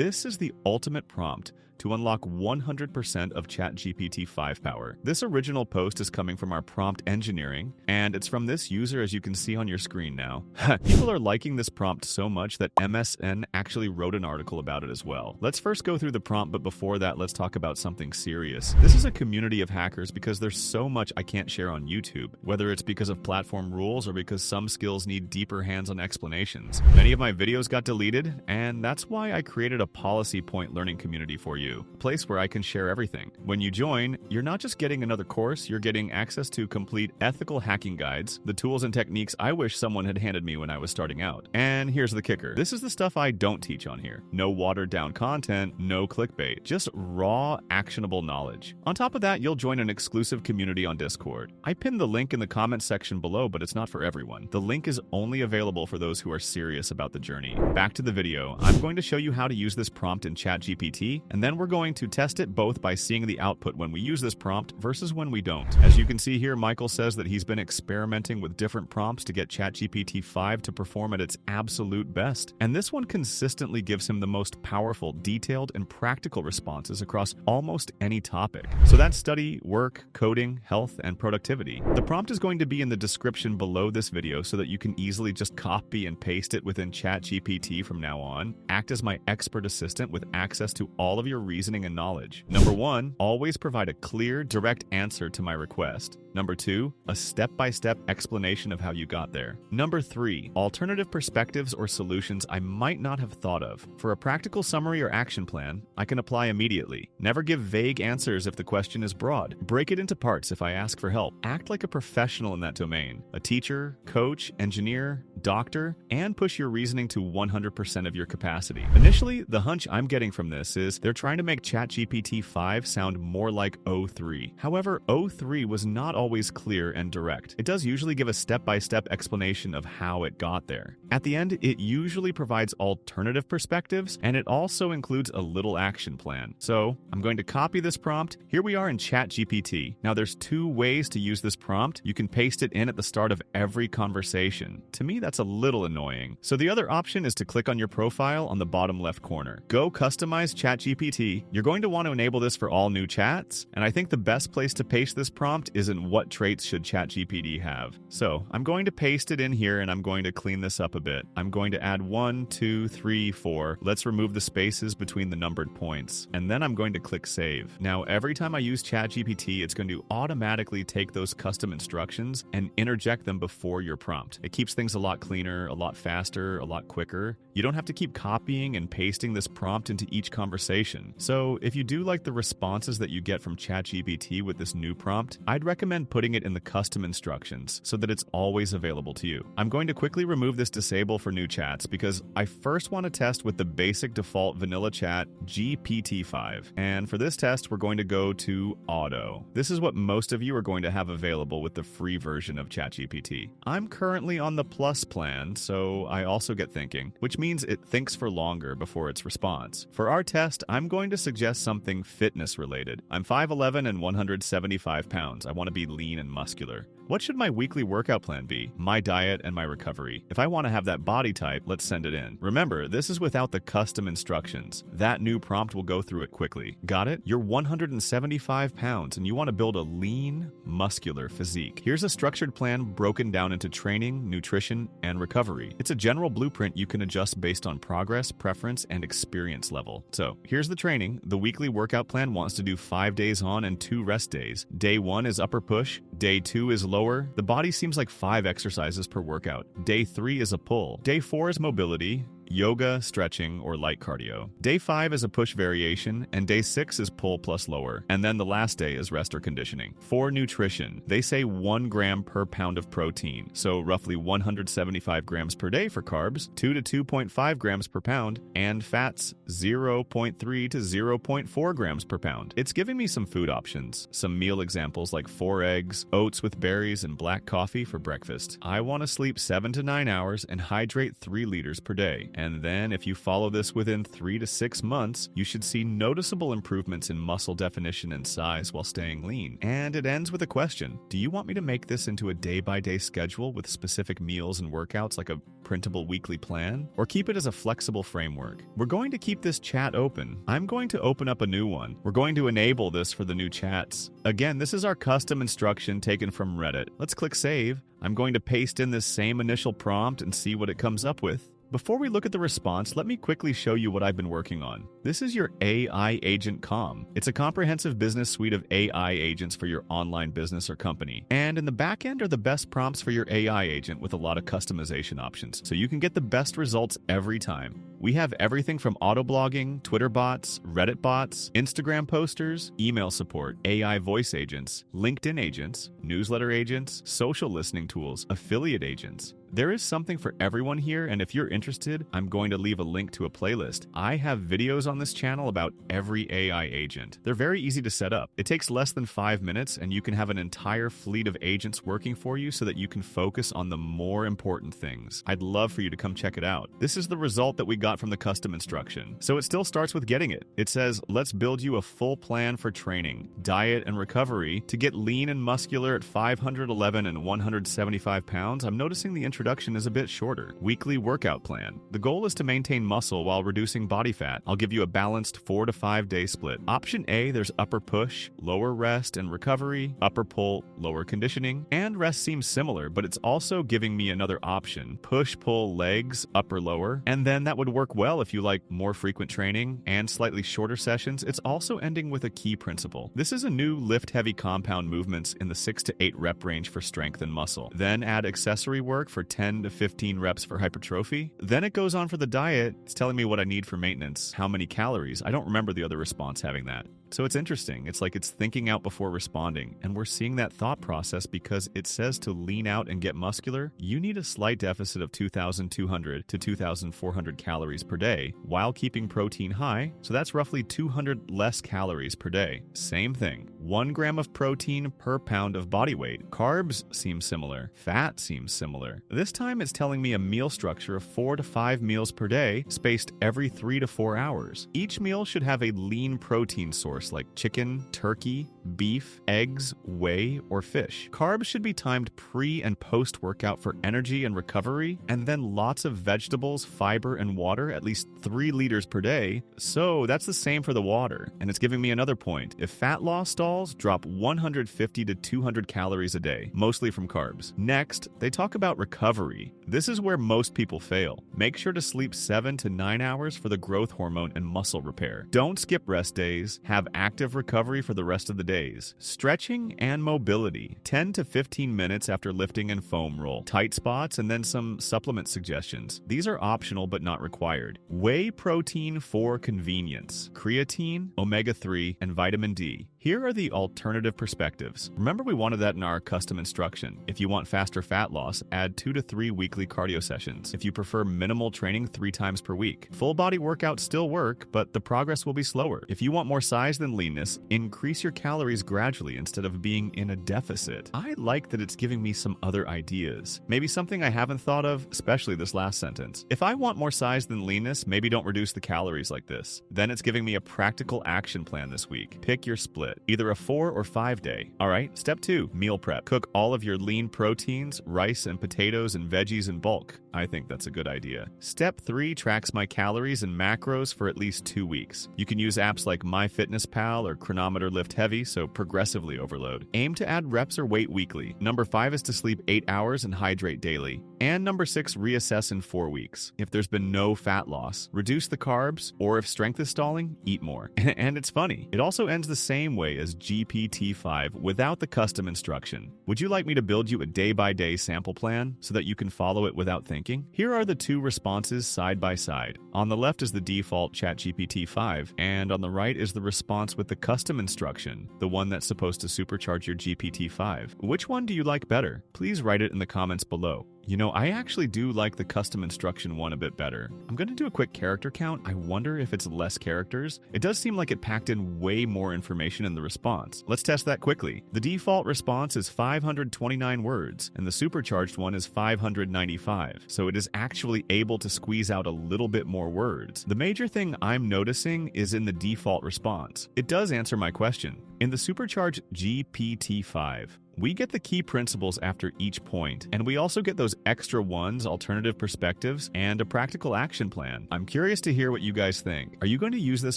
This is the ultimate prompt to unlock 100% of ChatGPT 5 power. This original post is coming from our prompt engineering, and it's from this user, as you can see on your screen now. People are liking this prompt so much that MSN actually wrote an article about it as well. Let's first go through the prompt, but before that, let's talk about something serious. This is a community of hackers because there's so much I can't share on YouTube, whether it's because of platform rules or because some skills need deeper hands-on explanations. Many of my videos got deleted, and that's why I created a policy point learning community for you. A place where I can share everything. When you join, you're not just getting another course, you're getting access to complete ethical hacking guides, the tools and techniques I wish someone had handed me when I was starting out. And here's the kicker. This is the stuff I don't teach on here. No watered down content, no clickbait, just raw, actionable knowledge. On top of that, you'll join an exclusive community on Discord. I pinned the link in the comments section below, but it's not for everyone. The link is only available for those who are serious about the journey. Back to the video. I'm going to show you how to use this prompt in ChatGPT, and then we're going to test it both by seeing the output when we use this prompt versus when we don't. As you can see here, Michael says that he's been experimenting with different prompts to get ChatGPT 5 to perform at its absolute best. And this one consistently gives him the most powerful, detailed, and practical responses across almost any topic. So that's study, work, coding, health, and productivity. The prompt is going to be in the description below this video so that you can easily just copy and paste it within ChatGPT from now on. Act as my expert assistant with access to all of your reasoning and knowledge. Number 1, always provide a clear, direct answer to my request. Number 2, a step-by-step explanation of how you got there. Number 3, alternative perspectives or solutions I might not have thought of. For a practical summary or action plan, I can apply immediately. Never give vague answers if the question is broad. Break it into parts if I ask for help. Act like a professional in that domain. A teacher, coach, engineer, doctor, and push your reasoning to 100% of your capacity. Initially, the hunch I'm getting from this is they're trying to make ChatGPT 5 sound more like o3. However, o3 was not always clear and direct. It does usually give a step-by-step explanation of how it got there. At the end, it usually provides alternative perspectives, and it also includes a little action plan. So, I'm going to copy this prompt. Here we are in ChatGPT. Now, there's 2 ways to use this prompt. You can paste it in at the start of every conversation. To me, that's a little annoying. So the other option is to click on your profile on the bottom left corner. Go customize ChatGPT. You're going to want to enable this for all new chats, and I think the best place to paste this prompt is in what traits should ChatGPT have. So I'm going to paste it in here, and I'm going to clean this up a bit. I'm going to add 1, 2, 3, 4. Let's remove the spaces between the numbered points, and then I'm going to click save. Now, every time I use ChatGPT, it's going to automatically take those custom instructions and interject them before your prompt. It keeps things a lot cleaner, a lot faster, a lot quicker. You don't have to keep copying and pasting this prompt into each conversation. So if you do like the responses that you get from ChatGPT with this new prompt, I'd recommend putting it in the custom instructions so that it's always available to you. I'm going to quickly remove this disable for new chats because I first want to test with the basic default vanilla chat GPT-5. And for this test, we're going to go to auto. This is what most of you are going to have available with the free version of ChatGPT. I'm currently on the Plus plan, so I also get thinking, which means it thinks for longer before its response. For our test, I'm going to suggest something fitness related. I'm 5'11" and 175 pounds. I want to be lean and muscular. What should my weekly workout plan be? My diet and my recovery. If I want to have that body type, let's send it in. Remember, this is without the custom instructions. That new prompt will go through it quickly. Got it? You're 175 pounds and you want to build a lean, muscular physique. Here's a structured plan broken down into training, nutrition, and recovery. It's a general blueprint you can adjust based on progress, preference, and experience level. So here's the training. The weekly workout plan wants to do 5 days on and 2 rest days. Day 1 is upper push. Day 2 is lower. The body seems like 5 exercises per workout. Day 3 is a pull. Day 4 is mobility, yoga, stretching, or light cardio. Day 5 is a push variation, and day 6 is pull plus lower. And then the last day is rest or conditioning. For nutrition, they say 1 gram per pound of protein, so roughly 175 grams per day for carbs, 2 to 2.5 grams per pound, and fats 0.3 to 0.4 grams per pound. It's giving me some food options, some meal examples like 4 eggs, oats with berries, and black coffee for breakfast. I want to sleep 7 to 9 hours and hydrate 3 liters per day. And then if you follow this within 3 to 6 months, you should see noticeable improvements in muscle definition and size while staying lean. And it ends with a question. Do you want me to make this into a day-by-day schedule with specific meals and workouts like a printable weekly plan? Or keep it as a flexible framework? We're going to keep this chat open. I'm going to open up a new one. We're going to enable this for the new chats. Again, this is our custom instruction taken from Reddit. Let's click save. I'm going to paste in this same initial prompt and see what it comes up with. Before we look at the response, let me quickly show you what I've been working on. This is your AI Agent Com. It's a comprehensive business suite of AI agents for your online business or company. And in the back end are the best prompts for your AI agent with a lot of customization options, so you can get the best results every time. We have everything from autoblogging, Twitter bots, Reddit bots, Instagram posters, email support, AI voice agents, LinkedIn agents, newsletter agents, social listening tools, affiliate agents. There is something for everyone here, and if you're interested, I'm going to leave a link to a playlist. I have videos on this channel about every AI agent. They're very easy to set up. It takes less than 5 minutes, and you can have an entire fleet of agents working for you so that you can focus on the more important things. I'd love for you to come check it out. This is the result that we got from the custom instruction. So it still starts with getting it. It says, let's build you a full plan for training, diet, and recovery to get lean and muscular at 511 and 175 pounds. I'm noticing the introduction is a bit shorter. Weekly workout plan. The goal is to maintain muscle while reducing body fat. I'll give you a balanced 4 to 5 day split. Option A, there's upper push, lower rest and recovery, upper pull, lower conditioning, and rest seems similar, but it's also giving me another option, push, pull, legs, upper, lower, and then that would work well if you like more frequent training and slightly shorter sessions. It's also ending with a key principle. This is a new lift heavy compound movements in the 6 to 8 rep range for strength and muscle. Then add accessory work for 10 to 15 reps for hypertrophy. Then it goes on for the diet. It's telling me what I need for maintenance, how many calories. I don't remember the other response having that. So it's interesting. It's like it's thinking out before responding. And we're seeing that thought process because it says to lean out and get muscular, you need a slight deficit of 2,200 to 2,400 calories per day while keeping protein high. So that's roughly 200 less calories per day. Same thing. 1 gram of protein per pound of body weight. Carbs seem similar. Fat seems similar. This time it's telling me a meal structure of 4 to 5 meals per day, spaced every 3 to 4 hours. Each meal should have a lean protein source like chicken, turkey, beef, eggs, whey, or fish. Carbs should be timed pre- and post-workout for energy and recovery, and then lots of vegetables, fiber, and water, at least 3 liters per day. So that's the same for the water. And it's giving me another point. If fat loss stalls, drop 150 to 200 calories a day, mostly from carbs. Next, they talk about recovery. This is where most people fail. Make sure to sleep 7 to 9 hours for the growth hormone and muscle repair. Don't skip rest days. Have active recovery for the rest of the days. Stretching and mobility. 10 to 15 minutes after lifting and foam roll. Tight spots and then some supplement suggestions. These are optional but not required. Whey protein for convenience. Creatine, omega-3, and vitamin D. Here are the alternative perspectives. Remember, we wanted that in our custom instruction. If you want faster fat loss, add 2 to 3 weekly cardio sessions. If you prefer minimal training 3 times per week. Full body workouts still work, but the progress will be slower. If you want more size than leanness, increase your calories gradually instead of being in a deficit. I like that it's giving me some other ideas. Maybe something I haven't thought of, especially this last sentence. If I want more size than leanness, maybe don't reduce the calories like this. Then it's giving me a practical action plan this week. Pick your split. Either a 4 or 5 day. All right, step 2, meal prep. Cook all of your lean proteins, rice and potatoes and veggies in bulk. I think that's a good idea. Step 3 tracks my calories and macros for at least 2 weeks. You can use apps like MyFitnessPal or Chronometer Lift Heavy, so progressively overload. Aim to add reps or weight weekly. Number 5 is to sleep 8 hours and hydrate daily. And number 6, reassess in 4 weeks. If there's been no fat loss, reduce the carbs, or if strength is stalling, eat more. And it's funny, it also ends the same way as GPT-5 without the custom instruction. Would you like me to build you a day-by-day sample plan so that you can follow it without thinking? Here are the 2 responses side by side. On the left is the default ChatGPT 5, and on the right is the response with the custom instruction, the one that's supposed to supercharge your GPT-5. Which one do you like better? Please write it in the comments below. You know, I actually do like the custom instruction one a bit better. I'm going to do a quick character count. I wonder if it's less characters. It does seem like it packed in way more information in the response. Let's test that quickly. The default response is 529 words, and the supercharged one is 595, so it is actually able to squeeze out a little bit more words. The major thing I'm noticing is in the default response. It does answer my question. In the supercharged GPT-5, we get the key principles after each point, and we also get those extra ones, alternative perspectives, and a practical action plan. I'm curious to hear what you guys think. Are you going to use this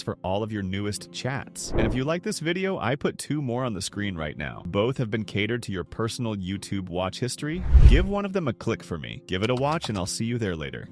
for all of your newest chats? And if you like this video, I put 2 more on the screen right now. Both have been catered to your personal YouTube watch history. Give one of them a click for me. Give it a watch, and I'll see you there later.